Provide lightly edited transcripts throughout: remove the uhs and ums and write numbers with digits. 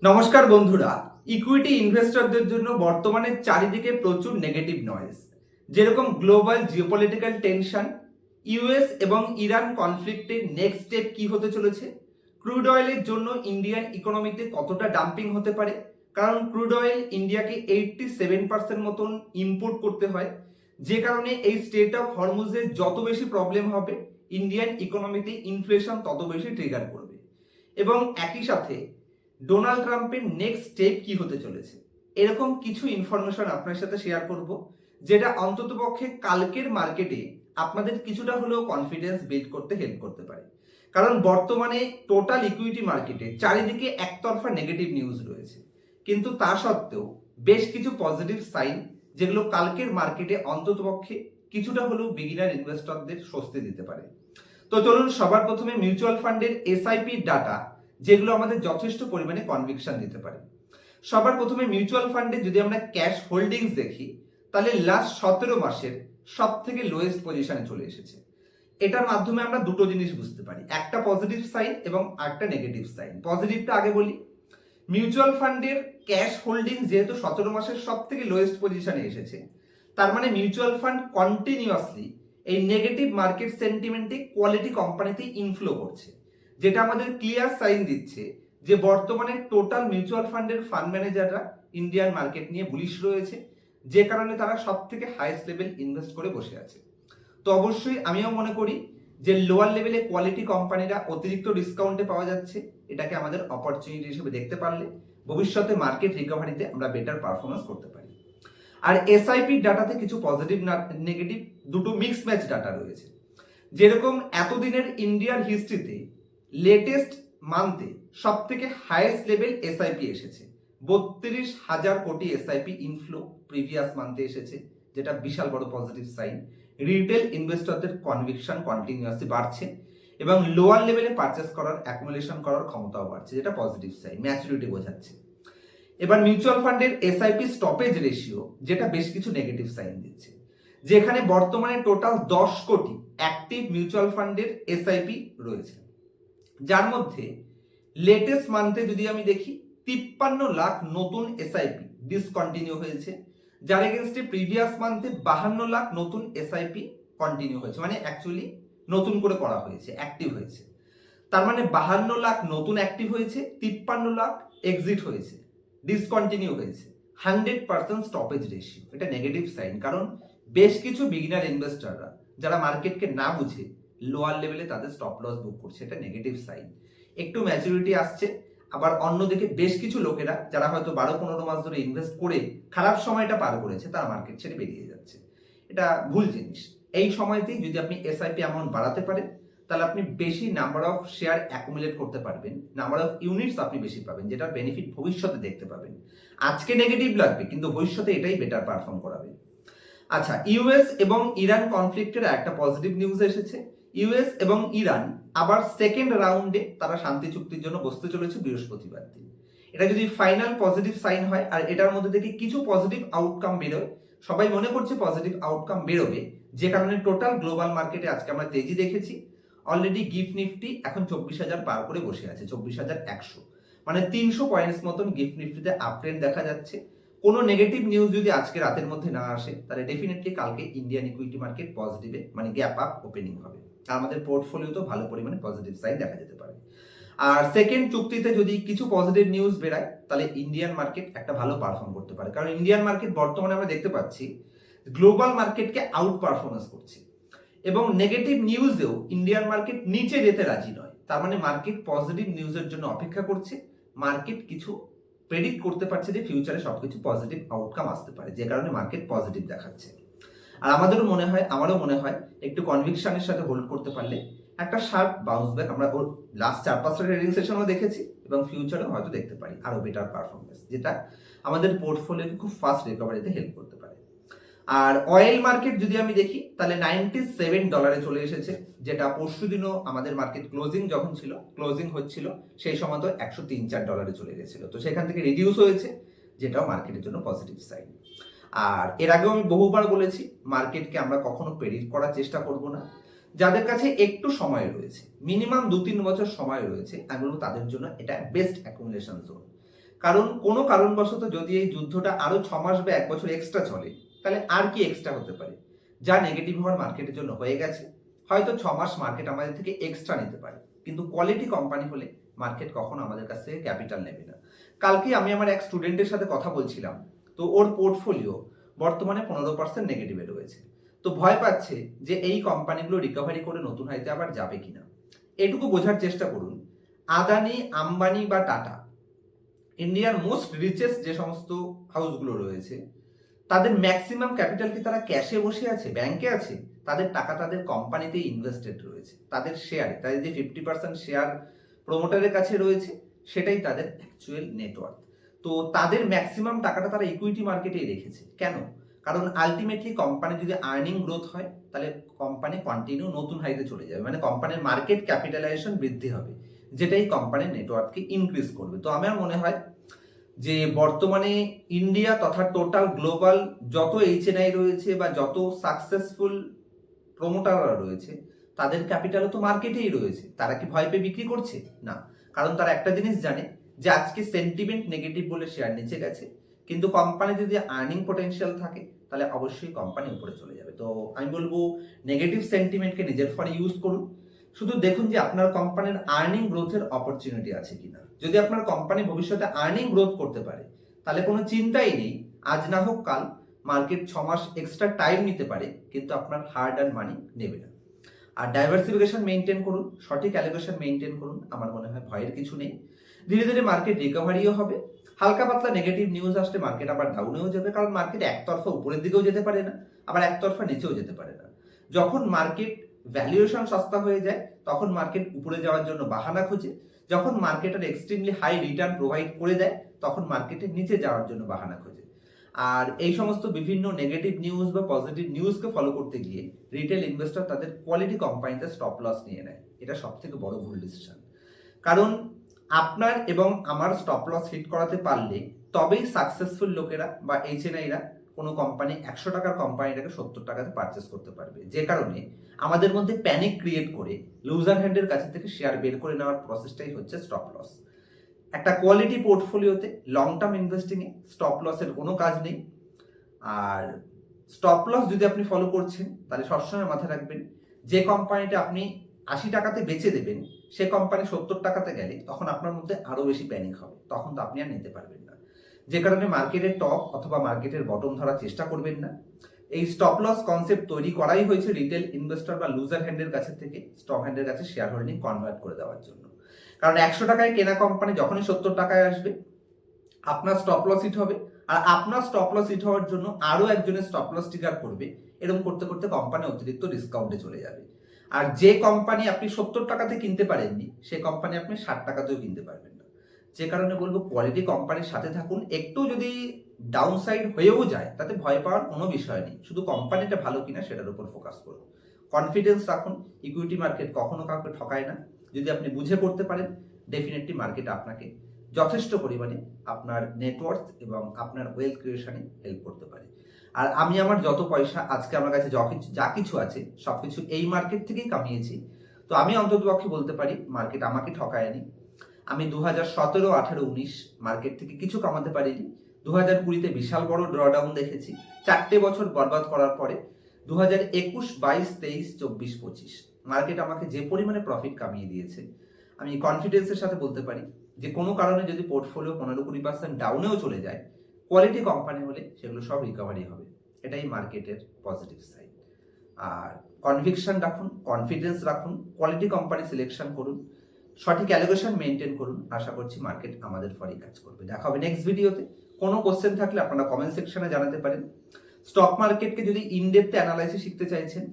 নমস্কার বন্ধুরা, ইকুইটি ইনভেস্টরদের জন্য বর্তমানে চারিদিকে প্রচুর নেগেটিভ নয়েজ। যেরকম গ্লোবাল জিওপলিটিক্যাল টেনশন, ইউএস এবং ইরান কনফ্লিক্টের নেক্সট স্টেপ কি হতে চলেছে, ক্রুড অয়েলের জন্য ইন্ডিয়ান ইকোনমিতে কতটা ডাম্পিং হতে পারে, কারণ ক্রুড অয়েল ইন্ডিয়াকে 87% মতন ইম্পোর্ট করতে হয়, যে কারণে এই স্টেট অফ হরমুজে যত বেশি প্রবলেম হবে ইন্ডিয়ান ইকোনমিতে ইনফ্লেশন তত বেশি ট্রিগার করবে। এবং একই সাথে ডোনাল্ড ট্রাম্পের নেক্সট স্টেপ কি হতে চলেছে, এরকম কিছু ইনফরমেশন আপনার সাথে শেয়ার করব, যেটা অন্ততপক্ষে কালকের মার্কেটে আপনাদের কিছুটা হলেও কনফিডেন্স বিল্ড করতে হেল্প করতে পারে। কারণ বর্তমানে টোটাল ইকুইটি মার্কেটে চারিদিকে একতরফা নেগেটিভ নিউজ রয়েছে, কিন্তু তা সত্ত্বেও বেশ কিছু পজিটিভ সাইন যেগুলো কালকের মার্কেটে অন্ততপক্ষে কিছুটা হলেও বিগিনার ইনভেস্টরদের স্বস্তি দিতে পারে। তো চলুন সবার প্রথমে মিউচুয়াল ফান্ডের এসআইপি ডাটা, যেগুলো আমাদের যথেষ্ট পরিমাণে কনভিকশন দিতে পারে। সবার প্রথমে মিউচুয়াল ফান্ডে যদি আমরা ক্যাশ হোল্ডিংস দেখি, তাহলে লাস্ট 17 মাসের সব থেকে লোয়েস্ট পজিশনে চলে এসেছে। এটার মাধ্যমে আমরা দুটো জিনিস বুঝতে পারি, একটা পজিটিভ সাইন এবং একটা নেগেটিভ সাইন। পজিটিভটা আগে বলি। মিউচুয়াল ফান্ডের ক্যাশ হোল্ডিং যেহেতু 17 মাসের সব থেকে লোয়েস্ট পজিশনে এসেছে, তার মানে মিউচুয়াল ফান্ড কন্টিনিউয়াসলি এই নেগেটিভ মার্কেট সেন্টিমেন্টে কোয়ালিটি কোম্পানিতে ইনফ্লো করছে, যেটা আমাদের ক্লিয়ার সাইন দিচ্ছে যে বর্তমানে টোটাল মিউচুয়াল ফান্ডের ফান্ড ম্যানেজাররা ইন্ডিয়ান মার্কেট নিয়ে বুলিশ রয়েছে, যে কারণে তারা সব থেকে হাইয়েস্ট লেভেল ইনভেস্ট করে বসে আছে। তো অবশ্যই আমিও মনে করি যে লোয়ার লেভেলে কোয়ালিটি কোম্পানিরা অতিরিক্ত ডিসকাউন্টে পাওয়া যাচ্ছে, এটাকে আমাদের অপরচুনিটি হিসেবে দেখতে পারলে ভবিষ্যতে মার্কেট রিকভারিতে আমরা বেটার পারফরমেন্স করতে পারি। আর এসআইপি ডাটাতে কিছু পজিটিভ নেগেটিভ দুটো মিক্স ম্যাচ ডাটা রয়েছে। যেরকম এতদিনের ইন্ডিয়ার হিস্ট্রিতে লেটেস্ট মান্থে সব থেকে হাইয়েস্ট লেভেল এসআইপি এসেছে, 32,000 কোটি এসআইপি ইনফ্লো প্রিভিয়াস মান্থে এসেছে, যেটা বিশাল বড় পজিটিভ সাইন। রিটেল ইনভেস্টরদের কনভিকশন কন্টিনিউয়াসলি বাড়ছে এবং লোয়ার লেভেলে পারচেস করার অ্যাকুমুলেশন করার ক্ষমতাও বাড়ছে, যেটা পজিটিভ সাইন, ম্যাচুরিটি বোঝাচ্ছে। এবার মিউচুয়াল ফান্ডের এসআইপি স্টপেজ রেশিও, যেটা বেশ কিছু নেগেটিভ সাইন দিচ্ছে, যেখানে বর্তমানে টোটাল 10 কোটি অ্যাক্টিভ মিউচুয়াল ফান্ডের এসআইপি রয়েছে, যার মধ্যে লেটেস্ট মান্থে যদি আমি দেখি 53 লাখ নতুন এসআইপি ডিসকন্টিনিউ হয়েছে, যার এগেনস্টে প্রিভিয়াস মান্থে 52 লাখ নতুন এসআইপি কন্টিনিউ হয়েছে, মানে অ্যাকচুয়ালি নতুন করে করা হয়েছে, অ্যাক্টিভ হয়েছে। তার মানে 52 লাখ নতুন অ্যাক্টিভ হয়েছে, 53 লাখ এক্সিট হয়েছে, ডিসকন্টিনিউ হয়েছে। 100% স্টপেজ রেশিও, এটা নেগেটিভ সাইন, কারণ বেশ কিছু বিগিনার ইনভেস্টররা যারা মার্কেটকে না বুঝে লোয়ার লেভেলে তাদের স্টপ লস বুক করছে, এটা নেগেটিভ সাইন। একটু ম্যাচুরিটি আসছে। আবার অন্যদিকে বেশ কিছু লোকেরা যারা হয়তো 12-15 মাস ধরে ইনভেস্ট করে খারাপ সময়টা পার করেছে, তারা মার্কেট ছেড়ে বেরিয়ে যাচ্ছে, এটা ভুল জিনিস। এই সময়তেই যদি আপনি এসআইপি অ্যামাউন্ট বাড়াতে পারেন, তাহলে আপনি বেশি নাম্বার অফ শেয়ার অ্যাকুমুলেট করতে পারবেন, নাম্বার অফ ইউনিটস আপনি বেশি পাবেন, যেটার বেনিফিট ভবিষ্যতে দেখতে পাবেন। আজকে নেগেটিভ লাগবে, কিন্তু ভবিষ্যতে এটাই বেটার পারফর্ম করাবে। আচ্ছা, ইউএস এবং ইরান কনফ্লিক্টের একটা পজিটিভ নিউজ এসেছে। ইউএস এবং ইরান আবার সেকেন্ড রাউন্ডে তারা শান্তি চুক্তির জন্য বসতে চলেছে বৃহস্পতিবার দিন। এটা যদি ফাইনাল পজিটিভ সাইন হয় আর এটার মধ্যে থেকে কিছু পজিটিভ আউটকাম বেরোয়, সবাই মনে করছে পজিটিভ আউটকাম বেরোবে, যে কারণে টোটাল গ্লোবাল মার্কেটে আজকে আমরা তেজি দেখেছি। অলরেডি গিফট নিফটি এখন 24,000 পার করে বসে আছে, 24,100, মানে 300 পয়েন্টস মতন গিফট নিফটিতে আপট্রেন্ড দেখা যাচ্ছে। কোনো নেগেটিভ নিউজ যদি আজকে রাতের মধ্যে না আসে, তাহলে ডেফিনেটলি কালকে ইন্ডিয়ান ইকুইটি মার্কেট পজিটিভে, মানে গ্যাপ আপ ওপেনিং হবে। আমাদের পোর্টফোলিওতেও ভালো পরিমাণে পজিটিভ সাইন দেখা যেতে পারে। আর সেকেন্ড চুক্তিতে যদি কিছু পজিটিভ নিউজ বেরায়, তাহলে ইন্ডিয়ান মার্কেট একটা ভালো পারফর্ম করতে পারে, কারণ ইন্ডিয়ান মার্কেট বর্তমানে আমরা দেখতে পাচ্ছি গ্লোবাল মার্কেটকে আউট পারফরমেন্স করছে এবং নেগেটিভ নিউজেও ইন্ডিয়ান মার্কেট নিচে যেতে রাজি নয়। তার মানে মার্কেট পজিটিভ নিউজের জন্য অপেক্ষা করছে। মার্কেট কিছু প্রেডিক্ট করতে পারছে যে ফিউচারে সবকিছু পজিটিভ আউটকাম আসতে পারে, যে কারণে মার্কেট পজিটিভ দেখাচ্ছে। আর আমারও মনে হয় একটু কনভিকশনের সাথে হোল্ড করতে পারলে একটা শার্প বাউন্স ব্যাক আমরা ওর লাস্ট 4-5টা ট্রেডিং সেশনও দেখেছি এবং ফিউচারেও হয়তো দেখতে পারি আরো বেটার পারফরমেন্স, যেটা আমাদের পোর্টফোলিওকে খুব ফাস্ট রিকভারিতে হেল্প করতে পারে। আর অয়েল মার্কেট যদি আমি দেখি, তাহলে $97 চলে এসেছে, যেটা পরশু দিনও আমাদের মার্কেট ক্লোজিং হচ্ছিল সেই সময় তো $103-4 চলে গেছিল, তো সেখান থেকে রিডিউস হয়েছে, যেটাও মার্কেটের জন্য পজিটিভ সাইন। আর এর আগেও আমি বহুবার বলেছি, মার্কেটকে আমরা কখনো প্রেডিক্ট করার চেষ্টা করব না। যাদের কাছে একটু সময় রয়েছে, মিনিমাম 2-3 বছর সময় রয়েছে, আমি বলবো তাদের জন্য এটা বেস্ট অ্যাকুমুলেশন জোন। কারণ কোনো কারণবশত যদি এই যুদ্ধটা আরো 6 মাস বা 1 বছর এক্সট্রা চলে, তাহলে আর কি এক্সট্রা হতে পারে? যা নেগেটিভ হওয়ার মার্কেটের জন্য হয়ে গেছে, হয়তো 6 মাস মার্কেট আমাদের থেকে এক্সট্রা নিতে পারে, কিন্তু কোয়ালিটি কোম্পানি হলে মার্কেট কখনো আমাদের কাছ থেকে ক্যাপিটাল নেবে না। কালকে আমি আমার এক স্টুডেন্টের সাথে কথা বলছিলাম, তো ওর পোর্টফোলিও বর্তমানে 15% নেগেটিভে রয়েছে। তো ভয় পাচ্ছে যে এই কোম্পানিগুলো রিকভারি করে নতুন হাইতে আবার যাবে কিনা। এটুকু বোঝার চেষ্টা করুন, আদানি, আম্বানি বা টাটা, ইন্ডিয়ার মোস্ট রিচেস্ট যে সমস্ত হাউসগুলো রয়েছে, তাদের ম্যাক্সিমাম ক্যাপিটাল কি তারা ক্যাশে বসে আছে, ব্যাংকে আছে? তাদের টাকা তাদের কোম্পানিতেই ইনভেস্টেড রয়েছে, তাদের শেয়ারে, তাদের যে 50% শেয়ার প্রমোটারের কাছে রয়েছে, সেটাই তাদের অ্যাকচুয়াল নেটওয়ার্থ। তো তাদের ম্যাক্সিমাম টাকাটা তারা ইকুইটি মার্কেটেই রেখেছে। কেন? কারণ আলটিমেটলি কোম্পানি যদি আর্নিং গ্রোথ হয়, তাহলে কোম্পানি কন্টিনিউ নতুন হাইতে চলে যাবে, মানে কোম্পানির মার্কেট ক্যাপিটালাইজেশন বৃদ্ধি হবে, যেটাই কোম্পানির নেটওয়ার্থকে ইনক্রিজ করবে। তো আমার মনে হয় যে বর্তমানে ইন্ডিয়া তথা টোটাল গ্লোবাল যত এইচএনআই রয়েছে বা যত সাকসেসফুল প্রমোটাররা রয়েছে, তাদের ক্যাপিটালও তো মার্কেটেই রয়েছে। তারা কি ভয় পেয়ে বিক্রি করছে? না, কারণ তারা একটা জিনিস জানে যে আজকে সেন্টিমেন্ট নেগেটিভ বলে শেয়ার নিচে গেছে, কিন্তু কোম্পানি যদি আর্নিং পটেনশিয়াল থাকে, তাহলে অবশ্যই কোম্পানি উপরে চলে যাবে। তো আমি বলবো নেগেটিভ সেন্টিমেন্টকে নিজের ফলে ইউজ করুন, শুধু দেখুন যে আপনার কোম্পানির আর্নিং গ্রোথের অপরচুনিটি আছে কিনা। যদি আপনার কোম্পানি ভবিষ্যতে আর্নিং গ্রোথ করতে পারে, তাহলে কোনো চিন্তাই নেই, আজ না হোক কাল মার্কেট 6 মাস এক্সট্রা টাইম নিতে পারে, কিন্তু আপনার হার্ড আর্ন মানি নেবে না। আর ডাইভার্সিফিকেশন মেনটেন করুন, সঠিক অ্যালোকেশন মেনটেন করুন, আমার মনে হয় ভয়ের কিছু নেই। ধীরে ধীরে মার্কেট রিকভারিও হবে। হালকা পাতলা নেগেটিভ নিউজ আসলে মার্কেট আবার ডাউনেও যাবে, কারণ মার্কেট একতরফা উপরের দিকেও যেতে পারে না, আবার একতরফা নিচেও যেতে পারে না। যখন মার্কেট ভ্যালুয়েশন সস্তা হয়ে যায়, তখন মার্কেট উপরে যাওয়ার জন্য বাহানা খোঁজে। যখন মার্কেটের এক্সট্রিমলি হাই রিটার্ন প্রোভাইড করে দেয়, তখন মার্কেটের নিচে যাওয়ার জন্য বাহানা খোঁজে। আর এই সমস্ত বিভিন্ন নেগেটিভ নিউজ বা পজিটিভ নিউজকে ফলো করতে গিয়ে রিটেল ইনভেস্টর তাদের কোয়ালিটি কোম্পানিতে স্টপ লস নিয়ে নেয়। এটা সব থেকে বড় ভুল ডিসিশন। কারণ আপনার এবং আমার স্টপ লস হিট করাতে পারলে তবেই সাকসেসফুল লোকেরা বা এইচএনআইরা কোনো কোম্পানি 100 টাকার কোম্পানিটাকে 70 টাকাতে পারচেস করতে পারবে। যে কারণে আমাদের মধ্যে প্যানিক ক্রিয়েট করে লুজার হ্যান্ডের কাছে থেকে শেয়ার বের করে নেওয়ার প্রসেসটাই হচ্ছে স্টপ লস। একটা কোয়ালিটি পোর্টফোলিওতে লং টার্ম ইনভেস্টিংয়ে স্টপ লসের কোনো কাজ নেই। আর স্টপ লস যদি আপনি ফলো করছেন, তাহলে সবসময় মাথায় রাখবেন, যে কোম্পানিটা আপনি 80 টাকাতে বেচে দেবেন, সে কোম্পানি 70 টাকাতে গেলে তখন আপনার মধ্যে আরো বেশি প্যানিক হবে, তখন তো আপনি আর নিতে পারবেন না। যে কারণে মার্কেটের টপ অথবা মার্কেটের বটম ধরার চেষ্টা করবেন না। এই স্টপ লস কনসেপ্ট তৈরি করাই হয়েছে রিটেল ইনভেস্টর বা লুজার হ্যান্ডের কাছে থেকে স্টপ হ্যান্ডের কাছে শেয়ার হোল্ডিং কনভার্ট করে দেওয়ার জন্য। কারণ 100 টাকায় কেনা কোম্পানি যখনই 70 টাকায় আসবে, আপনার স্টপ লস হিট হবে, আর আপনার স্টপ লস হিট হওয়ার জন্য আরো একজনের স্টপ লস ট্রিগার করবে। এরকম করতে করতে কোম্পানি অতিরিক্ত ডিসকাউন্টে চলে যাবে। আর যে কোম্পানি আপনি 70 টাকাতে কিনতে পারেননি, সে কোম্পানি আপনি 60 টাকাতেও কিনতে পারবেন না। যে কারণে বলবো কোয়ালিটি কোম্পানির সাথে থাকুন। একটু যদি ডাউন সাইড হয়েও যায়, তাতে ভয় পাওয়ার কোনো বিষয় নেই, শুধু কোম্পানিটা ভালো কিনা সেটার উপর ফোকাস করুন। কনফিডেন্স রাখুন, ইকুইটি মার্কেট কখনো কাউকে ঠকায় না। যদি আপনি বুঝে করতে পারেন, ডেফিনেটলি মার্কেট আপনাকে যথেষ্ট পরিমাণে আপনার নেটওয়ার্থ এবং আপনার ওয়েলথ ক্রিয়েশনে হেল্প করতে পারে। আর আমি আমার যত পয়সা আজকে আমার কাছে যা কিছু আছে, সবকিছু এই মার্কেট থেকেই কামিয়েছি। তো আমি অন্ততপক্ষে বলতে পারি মার্কেট আমাকে ঠকায়নি। আমি 2017, 18, 19 মার্কেট থেকে কিছু কামাতে পারিনি। 2020-তে বিশাল বড় ড্রডাউন দেখেছি। 4টে বছর বরবাদ করার পরে 2021, 22, 23, 24, 25 মার্কেট আমাকে যে পরিমাণে প্রফিট কামিয়ে দিয়েছে, আমি কনফিডেন্সের সাথে বলতে পারি যে কোনো কারণে যদি পোর্টফোলিও 15-20% ডাউনেও চলে যায়, কোয়ালিটি কোম্পানি হলে সেগুলো সব রিকভারি হবে। এটাই মার্কেটের পজিটিভ সাইড। আর কনভিকশন রাখুন, কনফিডেন্স রাখুন, কোয়ালিটি কোম্পানি সিলেকশন করুন, সঠিক অ্যালোকেশন মেনটেন করুন। আশা করছি মার্কেট আমাদের ফলেই কাজ করবে। দেখা হবে নেক্সট ভিডিওতে। কোনো কোশ্চেন থাকলে আপনারা কমেন্ট সেকশনে জানাতে পারেন। স্টক মার্কেটকে যদি ইনডেপথে অ্যানালাইসিস শিখতে চাইছেন,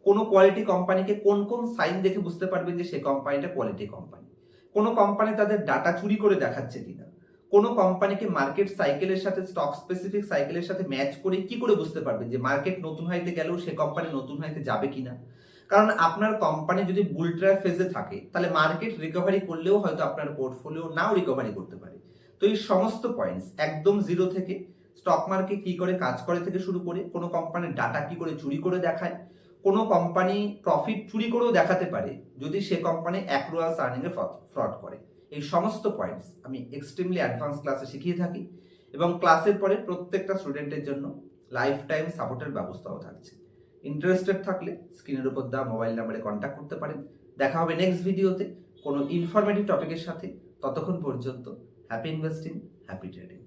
কোনো কোয়ালিটি কোম্পানিকে কোন কোন সাইন দেখে বুঝতে পারবেন যে সেই কোম্পানিটা কোয়ালিটি কোম্পানি, কোনো কোম্পানি তাদের ডাটা চুরি করে দেখাচ্ছে কিনা, কোনো কোম্পানিকে মার্কেট সাইকেলের সাথে, স্টক স্পেসিফিক সাইকেলের সাথে ম্যাচ করে কি করে বুঝতে পারবেন যে মার্কেট নতুন হাইতে গেলেও সে কোম্পানি নতুন হাইতে যাবে কিনা। কারণ আপনার কোম্পানি যদি বুল ট্র্যাপ ফেজে থাকে, তাহলে মার্কেট রিকভারি করলেও হয়তো আপনার পোর্টফোলিও নাও রিকভারি করতে পারে। তো এই সমস্ত পয়েন্টস একদম জিরো থেকে স্টক মার্কেট কি করে কাজ করে থেকে শুরু করে, কোনো কোম্পানির ডাটা কি করে চুরি করে দেখায়, কোনো কোম্পানি প্রফিট চুরি করেও দেখাতে পারে যদি সে কোম্পানি অ্যাক্রুয়ালস আর্নিং এ ফ্রড করে। এই সমস্ত পয়েন্টস আমি এক্সট্রিমলি অ্যাডভান্স ক্লাসে শিখিয়ে থাকি এবং ক্লাসের পরে প্রত্যেকটা স্টুডেন্টের জন্য লাইফ টাইম সাপোর্টের ব্যবস্থাও থাকছে। ইন্টারেস্টেড থাকলে স্ক্রিনের উপর দেওয়া মোবাইল নাম্বারে কন্ট্যাক্ট করতে পারেন। দেখা হবে নেক্সট ভিডিওতে কোনো ইনফরমেটিভ টপিকের সাথে। ততক্ষণ পর্যন্ত হ্যাপি ইনভেস্টিং, হ্যাপি ট্রেডিং।